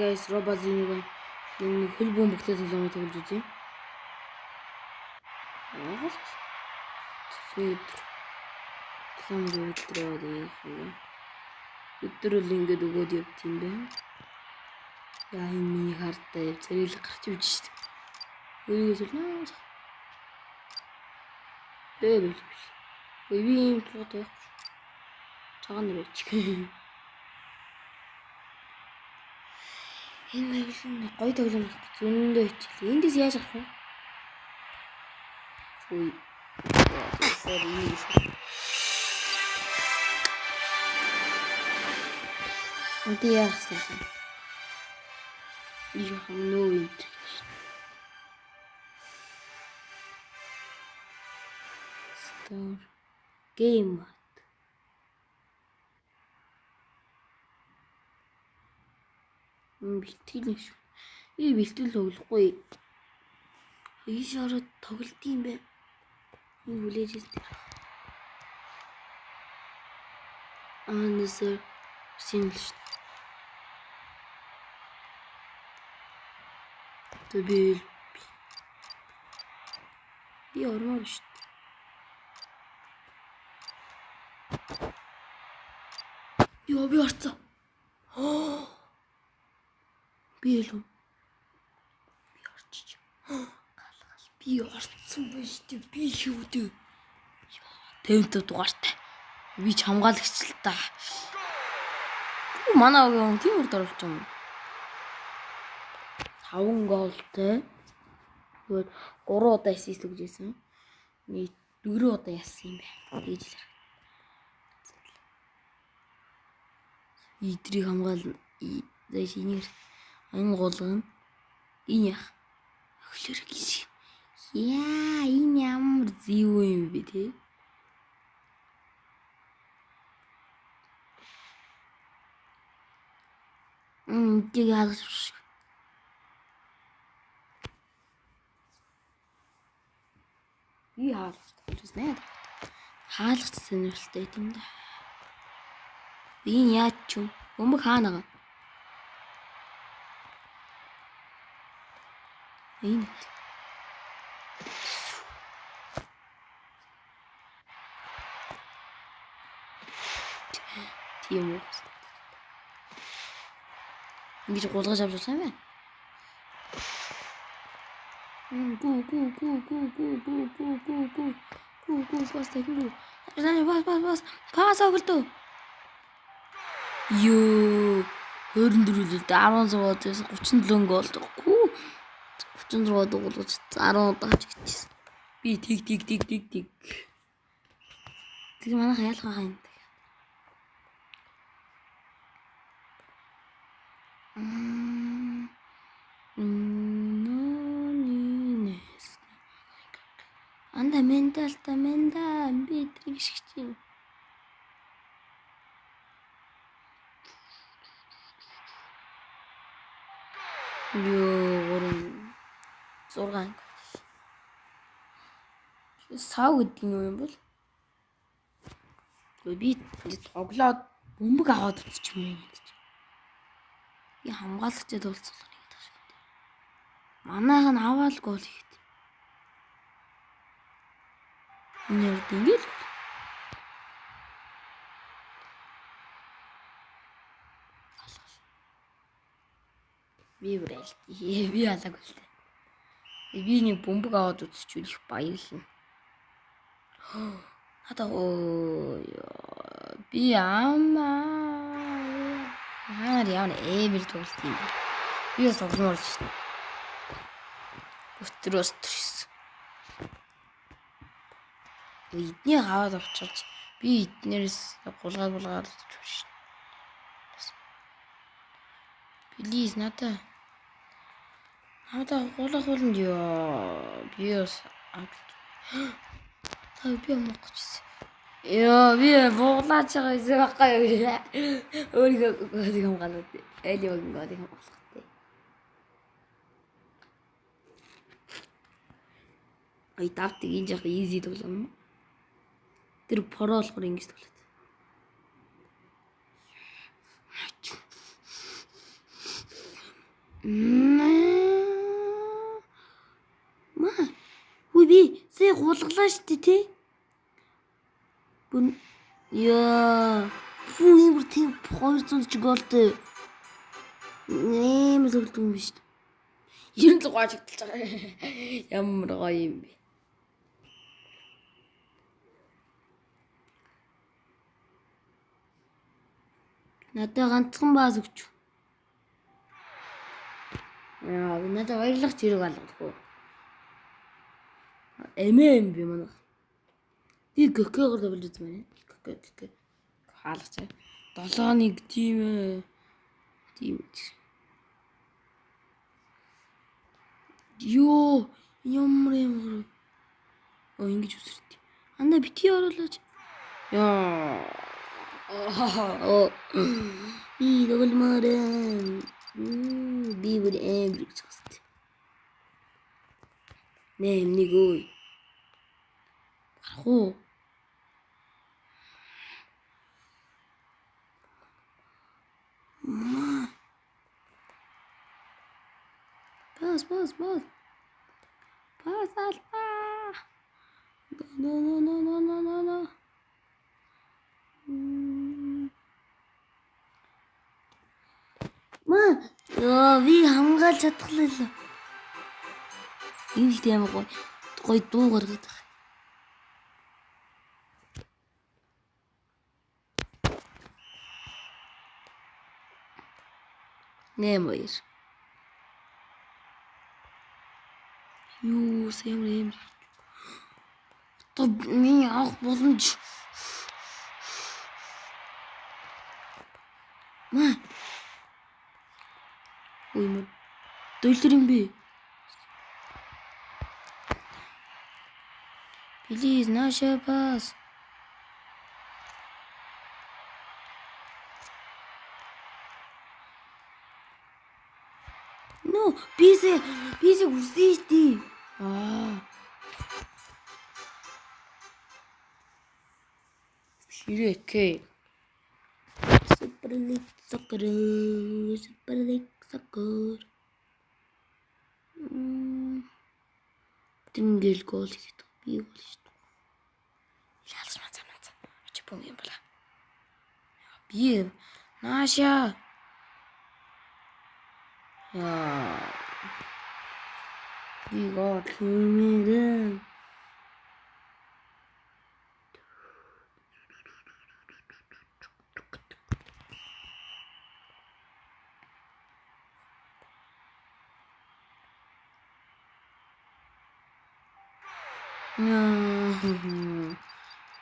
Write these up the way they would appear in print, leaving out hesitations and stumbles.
Guys, Robazino энэ хөл бөмбөгтэй тоглоом тоглож үзье. Өдрөл ингээд өгөөд явт юм байна. Яа энэ миний хартаа яв зэрэг гарч ивж штт. Өөрийгөө солноо. Бэл. Би юм тоотой. Цагаан нэрч. Энэ нэг гоё тоглоом зөндөө хичээл. Эндээс яаж авах вэ? Ой. Энд яасан? Ich habe nur Wind. Star Game. Бэлтгэл шүү. Би бэлтгэл тоглохгүй. Ийш ороод тоглолт юм бэ. Энэ хүлээж ирсэн. Анасэр симлш. Тэбэл. Би ормоор шүү. Яа би орцоо. Би л би орчих. Галгал би орцсон байж тээ би юу дээ. 50 дугаартай. Би ч хамгаалагч л та. Манай огийн тийм урд оруулж юм. 5 голтой. Тэгвэл 3 удаа assist өгжсэн. Нийт 4 удаа яасан юм байна. Тэгж л. Идрийг хамгаал дэш инер ан голгон энэ яах. Өхлөр гис. Яа энэ ямар зэв юм бэ те. Тийг хаалгаж. Би хаалгаж нэ. Хаалгач сонирхолтой юм да. Энэ яач ч юм. Өмг хаанаа. Энэ тийм үү. Ингэж гулгаж авч байгаа юм байна. Бас. Пас оголдоо. Ёо 24 л 10 зугаас 37 гол. 36 дугуулж 10 удаач гिचсэн. Би тэг. Тэг манайх яалгаа юм. Анда ментал би триг шигч. Ёо 6. Сав гэдэг юм бол. Би тоглоод бөмбөг аваад утчих юм юм гэж. Би хамгаалагчд уулзсан нэг таш. Манайх нь аваад гол хийх. Нэр дингэл. Би бүрэл. Би алаг үлдээ. Би нэг бөмбөг аваад үзчихвэл баярлна. Надаа би хаар явна эвэр тоглолт юм. Би бас тогломоор шүү. Өстрөс. Эдний хаваад авчирч би эднэрээс гулгаад шүү. Плиз надаа гулах болно ёо. Би бас би амгачсан. Яа би буулаач байгаа юм байхгүй. Өөрийгөө хамгаалаад аль яг ингээд хамгаалах. Ай давт энэ жах easy тоглоом. Тэр про болохоор ингэж тоглоод. Маа. Үгүй би сая гулглаа штэ тий. Яа. Фүү имэр тийм 200 ч голтой. Нэмэл үлдэн юм биш. 96 ажигдчихж байгаа. Ямар гоё юм бэ. Надад ганцхан бааз өгч. Яа, надад баярлах зэрэг алгадгүй. Эмээ юм би манай. Би гөкөөр давж үзмээр. Гөкө. Хаалгач. 7-1 тийм ээ. Тийм. Йоо, ямар. Ингэж үсэртий. Анда битгий оруулаач. Яа. Догөлмөрэн. Би бүр эмрэг цаст. Нэг ой. Хоо. Пас. Пас алта. No. Маа, би хамгаалж чадхлаа. Энэ л тийм гоё дуу гаргаад байна. Нэмэр. Юу сэм. То миний авах боломж. Маа. Ой мод. Доллар юм бэ? Please, наша пас. No, бисе үсэж тий. Ширэкээ. Супер лиг сокер. Тэнгэл гол хийх. Би гол шүү дээ. Шалж мацаа. Очи бом юм бала. Би наша. Яа. Би гол хиймээрэн.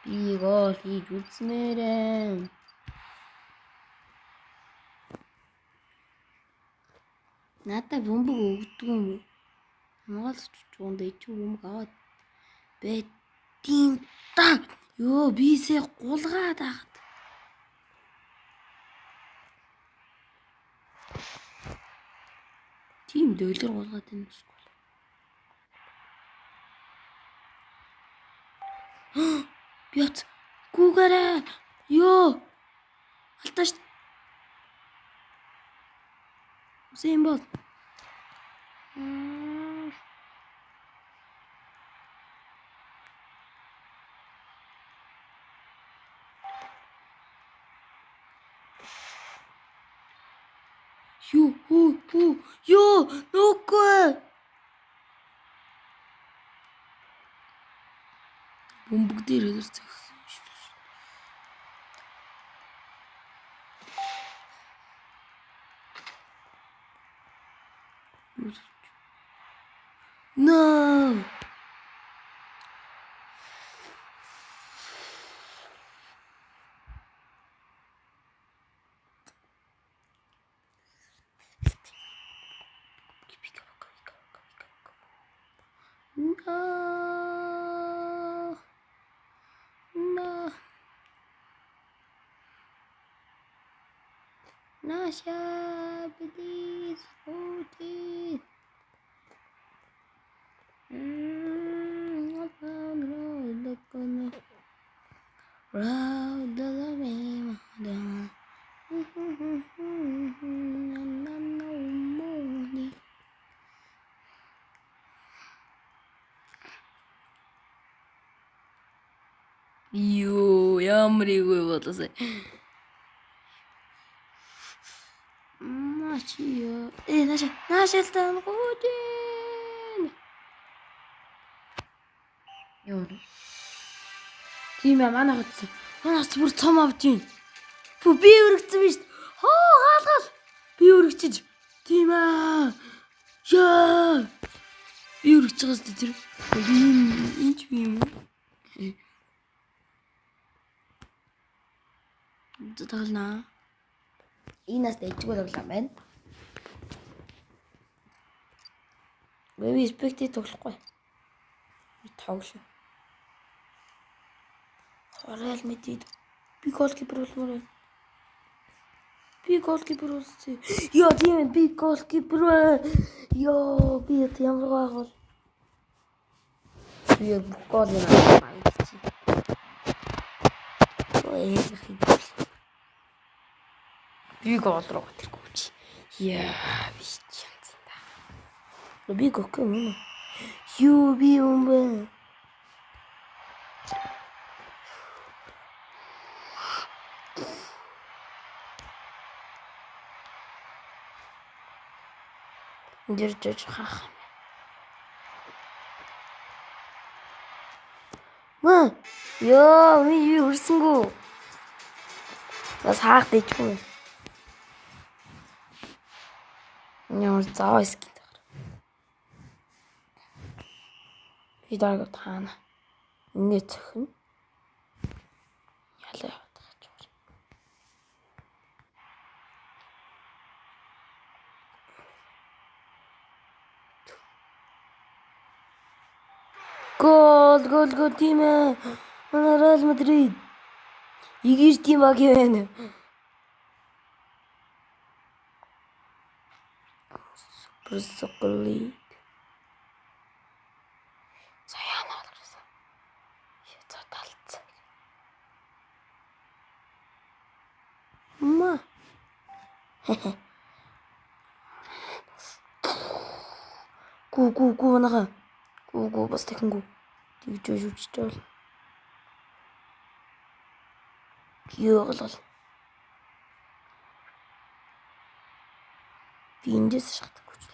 Би гол хийж үзмээрэн. Надад бөмбөг өгдөг юм уу? Хамгаалч чуунд ичүү бөмбөг аваад бэтийн та. Йоо, бисээ гулгаад ахад. Тийм доллар гулгаад байна уу? Бяц. Гүүгээрээ. Йоо. Алташ. Үсэн бол. Ёо, нүггүй. Бөмбөг дээр ирсэн. No. Nasha, please, Oti. Round the lane, Юу ямар эвгүй болоосай. Мачиё. Наашилтан гудин. Юу. Тийм ээ манай хотсон. Манай хотс бүр цом авч ийн. Фу би өргөцсөн биз. Хоо гаалгал. Би өргөчж. Тийм ээ. Яа. Би өргөж байгаас тэр. Энд би юм. Тэгэлнэ. Энэ нас дэжгүй тоглоом байна. Би спектэ тоглохгүй. Би тоглоно. Реал Мадрид. Би голкипер болмоор. Би голкипер болсон. Яа тийм би голкипер. Яа би ямар гол. Би гол юм аа. Ой би гол руу тэргүй чи. Яа би чанц та. Би гок юм. Юу би юм бэ? Держать хах. Ма, ёо, ми юу өрсөнгөө. Бас хаах дэжгүй. Ямар заа скит. Би дараагаар таана. Ингээд цохино. Ялаа яваад байгаа ч. Гол тийм ээ. Реал Мадрид. Игэр тийм баг юм. Супер Заяана болсон. Яцаа талцаа. Ма. Гу нага. Гу бас тэхэнгүү. Тэгж үжиж бол. Ёолол. Би эндээс шатахгүй ч.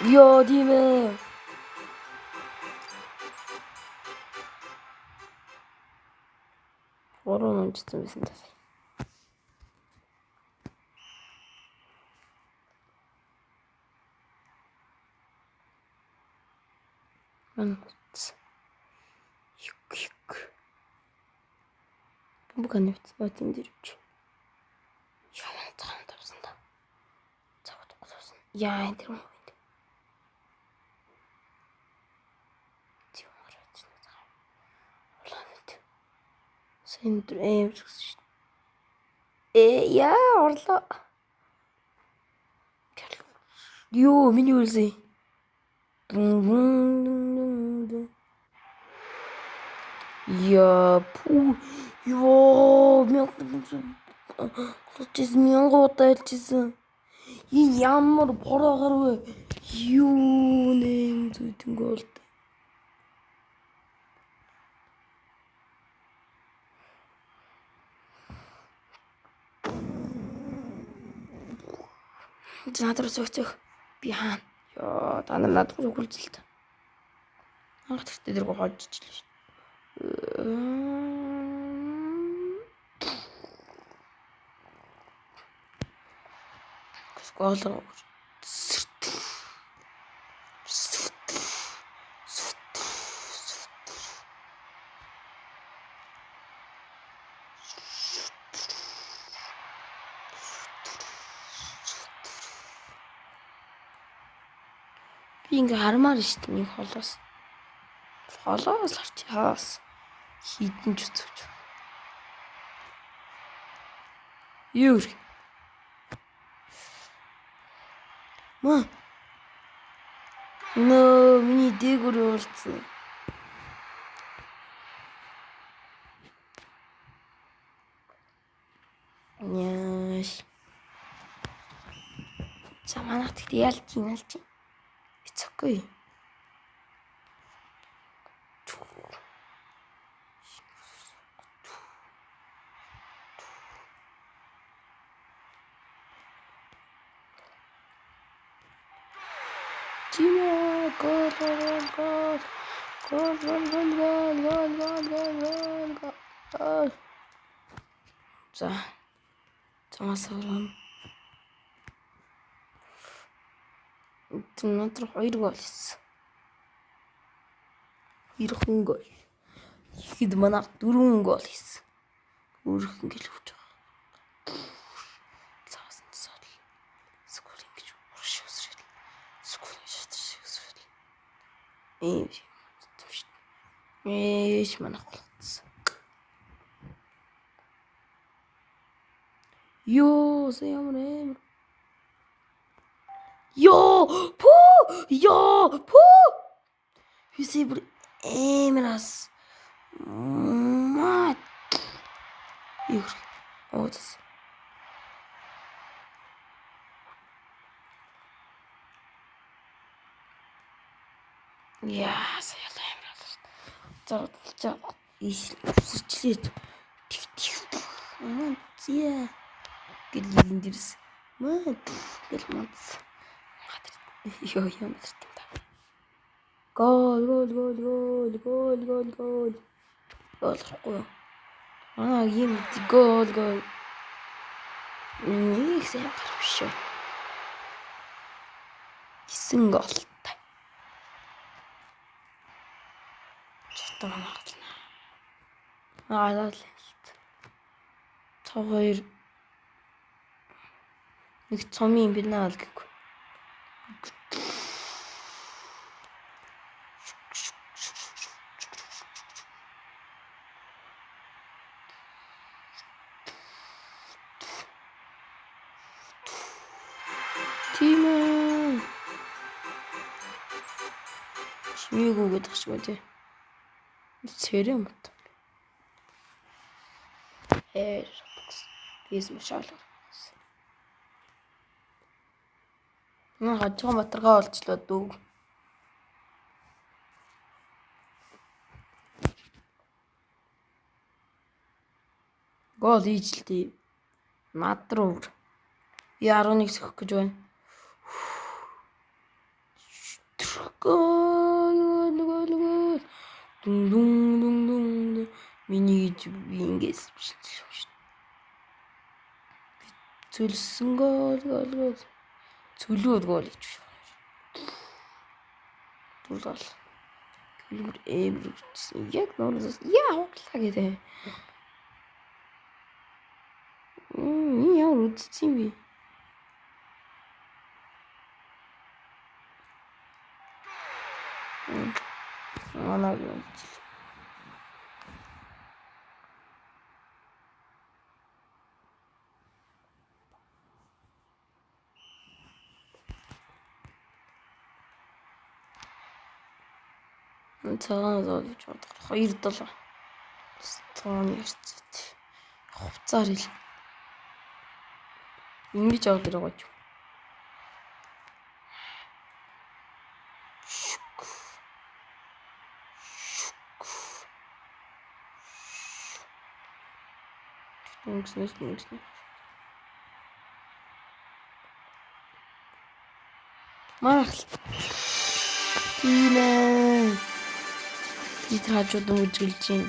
Ёо димэ. Орон онцсон байсан тас. Юк. Буканэвт отин дэрвч. Ямар цагаан тавсан та. Цагт госон. Яа энэ тэр юм. Сэнтр эвчс. Яа орлоо. Юу миний үлсэй. Яа пу. Ёо мянган удаа хэлчихсэн. Энэ ямар бороо вэ? Юу нэм зүтгэнгөө л. Надад зөвхөн би хаана. Ёо та нар надад зөвхөлжилт. Анх тэгтээ дэргөө хожижлээ шүү. Сколор. Би ингээ хармаар шүү дээ нэг холоос. Холоос харч хаас хідэн ч үзэж. Юу. Ма. Миний дээгүүр уулцсан. Яаш. Заманах тэгт ялж ийналж. Бицэхгүй. Гол. За. Цамаас орно. Өнөөдөр 2 гол хийсэн. 2 гол. Ихэд манайх 4 гол хийсэн. Өөрөх ингэж хөвж байгаа. Цаас нь сол. Скул ингэж урш өсрөл. Скул шатш өсрөл. Ээш манайх болцсон. Ёо, ямар амар. Ёо, Хисибр эмрас. Мат. Юр. Оцс. Яа, саяла эмрас. За. Исчлээ. Ман зя. Гэлэн дэрс. Мат. Гэл матс. Ёо юмс. Гол. Гол. Болохгүй. Ийм гол. Нэг сайн гарвш. 9 голтой. Чатаа наглана. Аалал. Цогоор нэг цомын бинаа л гэхгүй. Тимээ. Чимээгүйгээд ташгүй тий. Цэрэн мот. Бис машаал. Хажуу матаргаа олчлоо дүү. Гол ийжлээ. Над руу. Я 11 сөхөх гэж байна. Гол. Дүн. Миний гэж би ингээс бичлээ шүү. Цөлсөн гол. Цөлөөд гол гэж. Дуулал. Гүр эвэрсэн. Яг нуунаас хоглаа гэдэг. Яа үдцсэн би. Манаг юм. Цагаан зоолж бодох 2-7. Цагаан ярьцээ. Хувцаар ил. Ингэж аваад ирэх гэж. Ингэснэ. Марах. Тинэ. Итраачууд үжилж юм.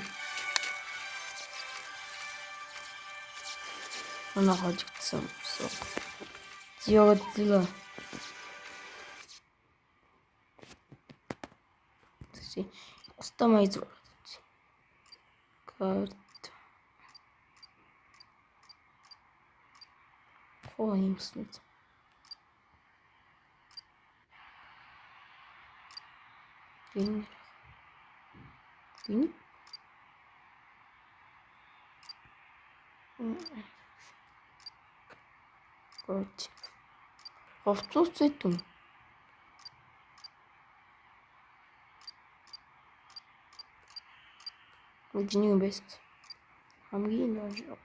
Манай хожигдсан. Зио. Си. Кустомайз. Карт. Хоо юмснэ. Гин. Вот. Овцооцтой юм. Үгүй юм байсан. Хамгийн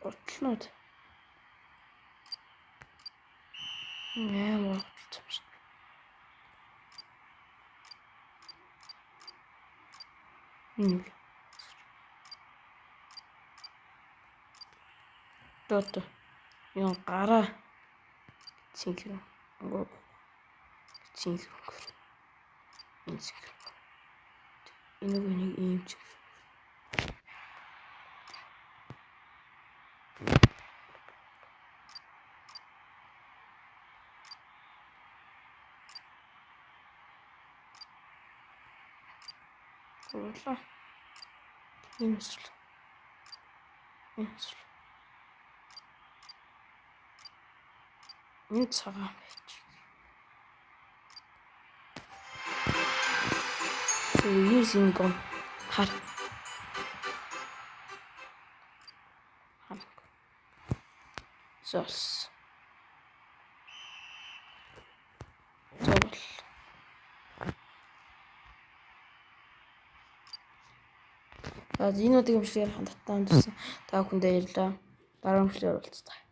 гутлнууд. Наа болчихсон. Тото. Яа гараа. Цинхэр. Энэ зэрэг. Энийг ийм зэрэг. Уула. Энэ эсвэл. Энэ эсвэл. Энэ цагаан байж. Use in гон. Хар. Зос. Зовл. За зинүүдийн өмчлөгээр хандтаа өндөсөн та бүхэндээ баярлалаа. Дараа өмчлөөр уулзцаа.